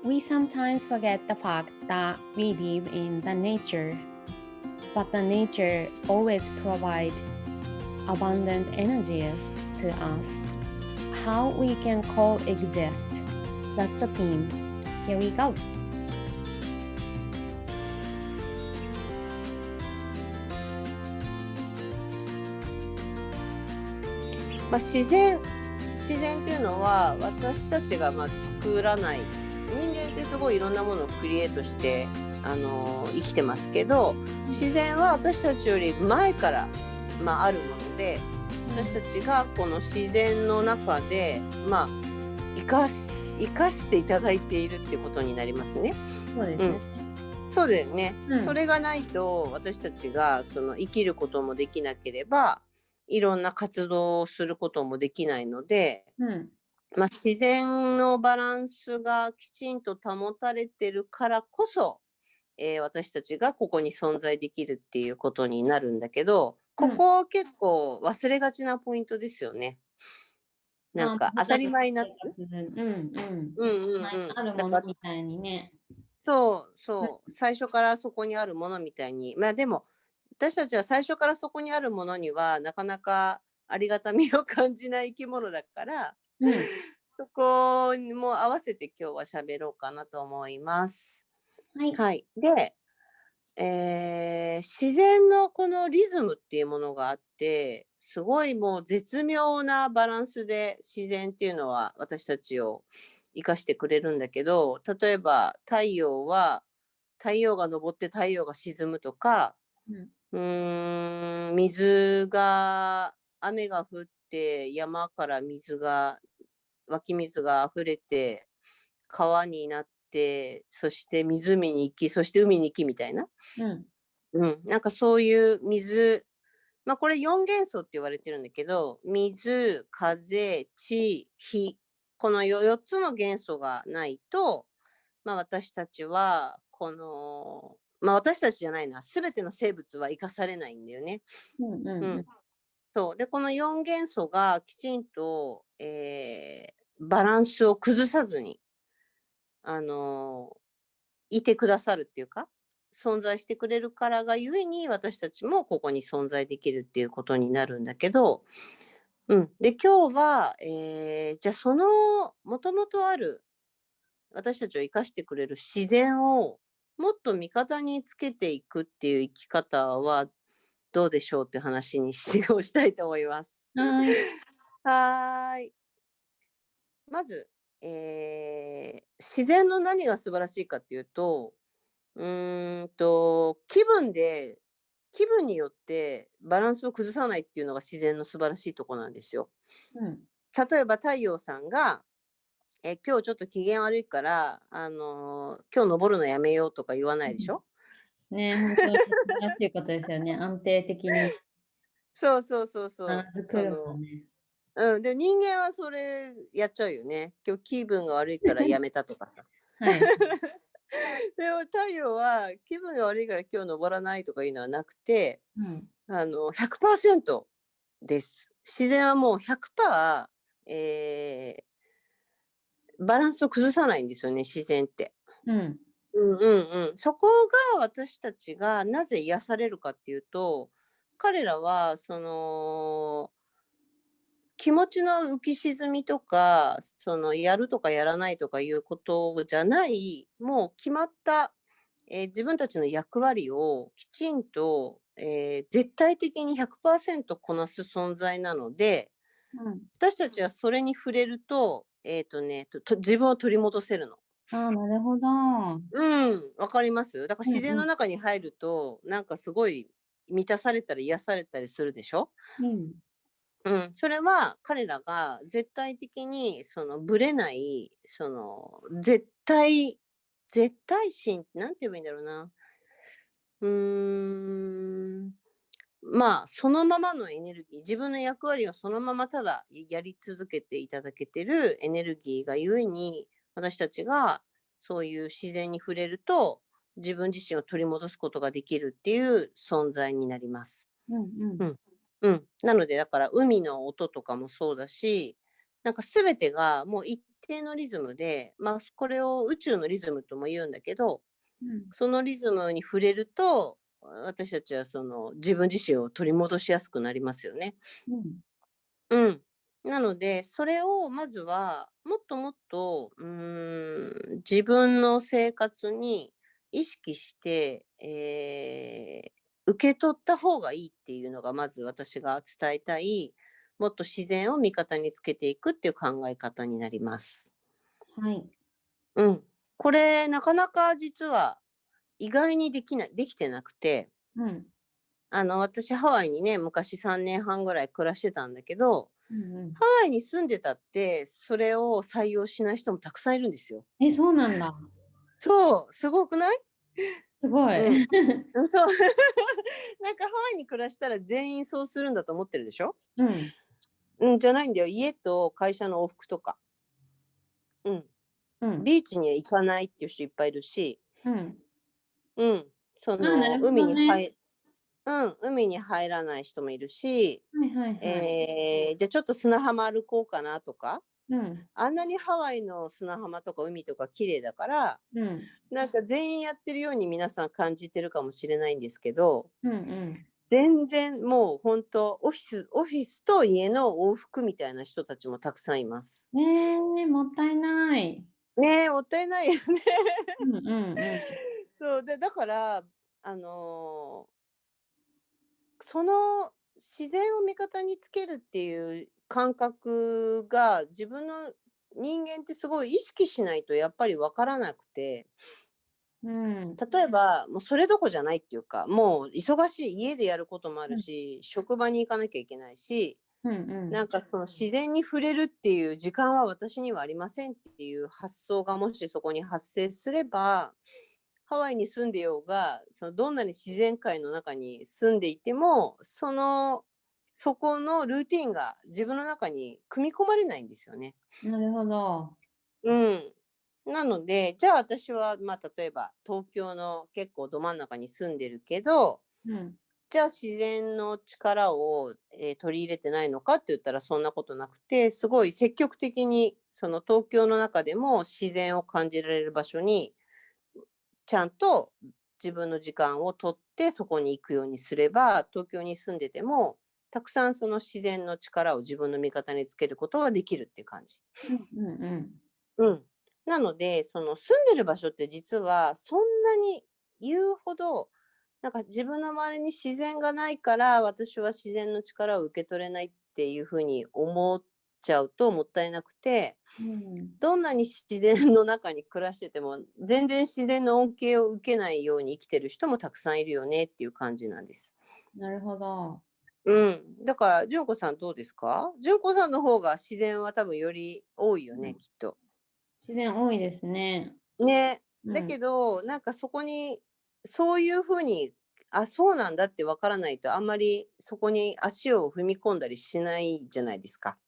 We sometimes forget the fact that we live in the nature, but the nature always provides abundant energies to us. How we can coexist. That's the theme. Here we go. 自然っていうのは私たちが作らない。人間ってすごいいろんなものをクリエイトして生きてますけど、自然は私たちより前から、あるもので、私たちがこの自然の中で、生かしていただいているっていうことになりますね。そうですね。そうだよね、うんそれがないと私たちが生きることもできなければ、いろんな活動をすることもできないので、自然のバランスがきちんと保たれてるからこそ、私たちがここに存在できるっていうことになるんだけど、ここ結構忘れがちなポイントですよね。なんか当たり前になってる。あるものみたいにね。そう最初からそこにあるものみたいに、でも私たちは最初からそこにあるものにはなかなかありがたみを感じない生き物だから、そこも合わせて今日は喋ろうかなと思います。はい。で、自然のこのリズムっていうものがあって、すごいもう絶妙なバランスで自然っていうのは私たちを生かしてくれるんだけど、例えば太陽が昇って太陽が沈むとか、雨が降って山から湧き水が溢れて川になって、そして湖に行き、そして海に行きみたいな。なんかそういう水、これ4元素って言われてるんだけど、水、風、地、火、この4つの元素がないと、私たちは、私たちじゃないな、すべての生物は生かされないんだよね。そう。で、この4元素がきちんと、バランスを崩さずに、いてくださるっていうか、存在してくれるからがゆえに、私たちもここに存在できるっていうことになるんだけど、で、今日は、じゃあもともとある、私たちを生かしてくれる自然を、もっと味方につけていくっていう生き方はどうでしょうって話をしたいと思います。はーい。まず、自然の何が素晴らしいかっていうと、気分によってバランスを崩さないっていうのが自然の素晴らしいとこなんですよ。例えば太陽さんが、今日ちょっと機嫌悪いから、今日登るのやめようとか言わないでしょ。ね、本当に素晴らしいことですよね。安定的にそう。作るもんね。で、人間はそれやっちゃうよね。今日気分が悪いからやめたとかさ。はい。でも太陽は気分が悪いから今日登らないとかいうのはなくて、100% です。自然はもう100%、バランスを崩さないんですよね、自然って。そこが私たちがなぜ癒されるかっていうと、彼らは気持ちの浮き沈みとか、やるとかやらないとかいうことじゃない、もう決まった、自分たちの役割をきちんと、絶対的に100%こなす存在なので、私たちはそれに触れると、自分を取り戻せるの。なるほど。わかります？だから自然の中に入ると、なんかすごい満たされたり癒されたりするでしょ？それは彼らが絶対的にぶれない、絶対心ってなんて言えばいいんだろうな。そのままのエネルギー、自分の役割をそのままただやり続けていただけてるエネルギーがゆえに、私たちがそういう自然に触れると、自分自身を取り戻すことができるっていう存在になります。なのでだから海の音とかもそうだし、なんか全てがもう一定のリズムで、これを宇宙のリズムとも言うんだけど、うん。そのリズムに触れると、私たちはその自分自身を取り戻しやすくなりますよね。うん。うん。なので、それをまずは、もっともっと、自分の生活に意識して、受け取った方がいいっていうのが、まず私が伝えたい、もっと自然を味方につけていくっていう考え方になります。はい。うん。これ、なかなか実は意外にできてなくて、うん。私ハワイにね、昔3年半ぐらい暮らしてたんだけど、うんうん。ハワイに住んでたって、それを採用しない人もたくさんいるんですよ。え、そうなんだ。そう、すごくない？すごい。うん。そう。なんかハワイに暮らしたら全員そうするんだと思ってるでしょ？うん。うん、じゃないんだよ。家と会社の往復とか。うん。うん。ビーチには行かないっていう人いっぱいいるし、うん。うん、ああ、なるほどね。海に入らない人もいるし、はいはいはい。じゃあちょっと砂浜歩こうかなとか、うん。あんなにハワイの砂浜とか海とか綺麗だから、うん。なんか全員やってるように皆さん感じてるかもしれないんですけど、うんうん。全然もう本当オフィスと家の往復みたいな人たちもたくさんいます。もったいない。ねえ、もったいないよね。うんうんうん。そうで、だから、その自然を味方につけるっていう感覚が自分の人間ってすごい意識しないとやっぱりわからなくて、うん。例えばもうそれどころじゃないっていうか、もう忙しい家でやることもあうん。るし、職場に行かなきゃいけないし、うんうん。なんかその自然に触れるっていう時間は私にはありませんっていう発想がもしそこに発生すれば、ハワイに住んでようが、そのどんなに自然界の中に住んでいても、そこのルーティンが自分の中に組み込まれないんですよね。なるほど。うん。なので、じゃあ私は、例えば東京の結構ど真ん中に住んでるけど、うん。じゃあ自然の力を、取り入れてないのかって言ったらそんなことなくて、すごい積極的にその東京の中でも自然を感じられる場所にちゃんと自分の時間を取ってそこに行くようにすれば、東京に住んでても、たくさんその自然の力を自分の味方につけることはできるっていう感じ。うんうんうん。うん。なので、その住んでる場所って実はそんなに言うほど、なんか自分の周りに自然がないから、私は自然の力を受け取れないっていうふうに思っちゃうともったいなくて、うん。どんなに自然の中に暮らしてても、全然自然の恩恵を受けないように生きてる人もたくさんいるよねっていう感じなんです。なるほど。うん。だから、純子さんどうですか？純子さんの方が自然は多分より多いよね、うん。きっと。自然多いですね。ね。だうん。けど、なんかそこに、そういう風に、あ、そうなんだってわからないと、あんまりそこに足を踏み込んだりしないじゃないですか。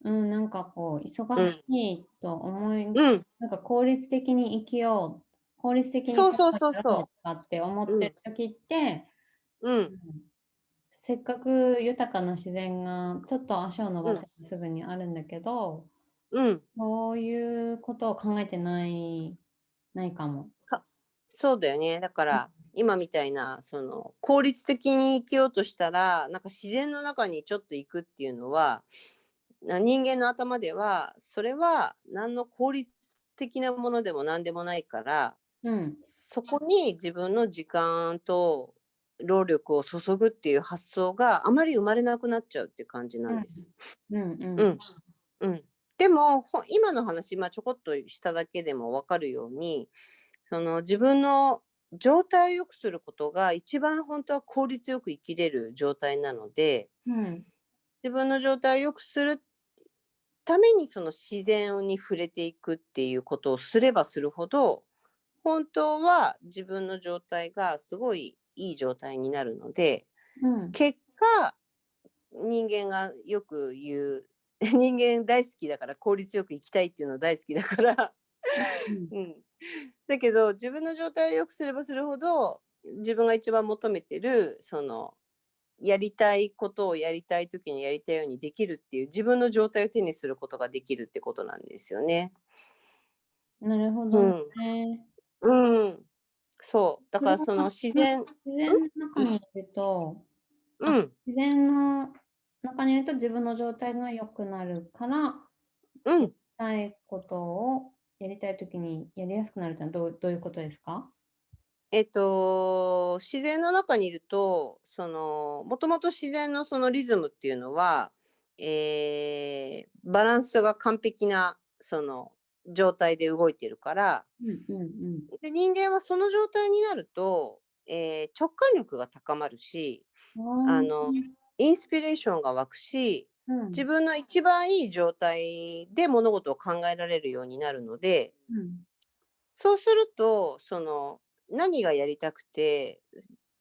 うん、なんかこう、忙しうん。いと思いうん。なんか効率的に生きよう、効率的にそうそうことをやろうとそうそかって思っう。うん。てる時って、うん。うん、せっかく豊かな自然がちょっと足を伸うん。ばせばすぐにあるんだけど、うん。そういうことを考えてないかも。そうだよね。だから、今みたいな、その、効率的に生きようとしたら、なんか自然の中にちょっと行くっていうのは、人間の頭では、それは何の効率的なものでも何でもないから、うん。そこに自分の時間と労力を注ぐっていう発想があまり生まれなくなっちゃうっていう感じなうん。んです。うんうん。うん。うん。でも、今の話、ちょこっとしただけでも分かるように、その自分の状態を良くすることが一番本当は効率よく生きれる状態なので、うん。自分の状態を良くするためにその自然に触れていくっていうことをすればするほど、本当は自分の状態がすごいいい状態になるので、うん。結果、人間がよく言う、人間大好きだから効率よく生きたいっていうの大好きだから、うん。うん。だけど、自分の状態を良くすればするほど、自分が一番求めてる、その、やりたいことをやりたい時にやりたいようにできるっていう自分の状態を手にすることができるってことなんですよね。なるほどうん。ね。うん。そう。だそれは、からその自うん、然自然の中にいると、うん。自然の中にいると自分の状態が良くなるから、やりうん。たいことをやりたい時にやりやすくなるってのはどういうことですか？自然の中にいると、もともと自然のそのリズムっていうのは、バランスが完璧な、状態で動いてるから、うんうんうん。で、人間はその状態になると、直感力が高まるし、ああの、あ、インスピレーションが湧くし、うん、自分の一番いい状態で物事を考えられるようになるので、うん。そうすると、何がやりたくて、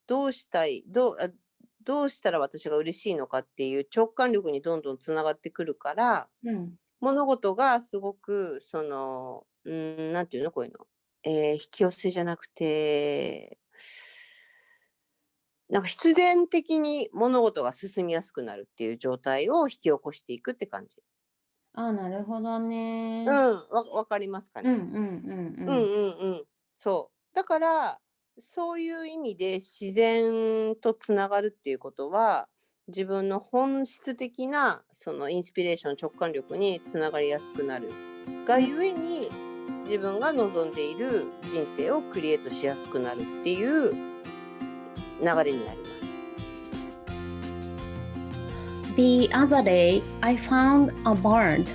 どうしたい、どうしたら私が嬉しいのかっていう直感力にどんどんつながってくるから、うん。物事がすごく、なんていうの、こういうの。引き寄せじゃなくて、なんか必然的に物事が進みやすくなるっていう状態を引き起こしていくって感じ。ああ、なるほどね。うん、わかりますかね。うんうんうんうん。うんうんうん。そう。だから、そういう意味で自然とつながるっていうことは、自分の本質的なそのインスピレーション、直感力につながりやすくなるがうん。ゆえに、自分が望んでいる人生をクリエイトしやすくなるっていう流れになります。The other day, I found a bird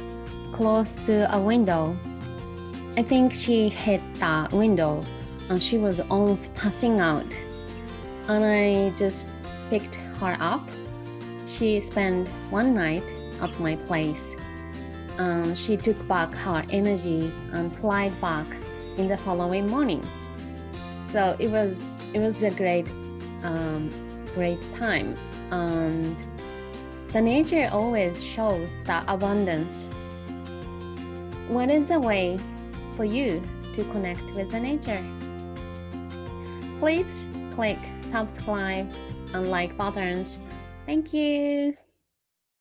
close to a window. I think she hit the window and she was almost passing out. And I just picked her up. She spent one night at my place. And she took back her energy and flied back in the following morning. So it was a great time. And the nature always shows the abundance. What is the way for you to connect with the nature? Please click subscribe and like buttons. Thank you.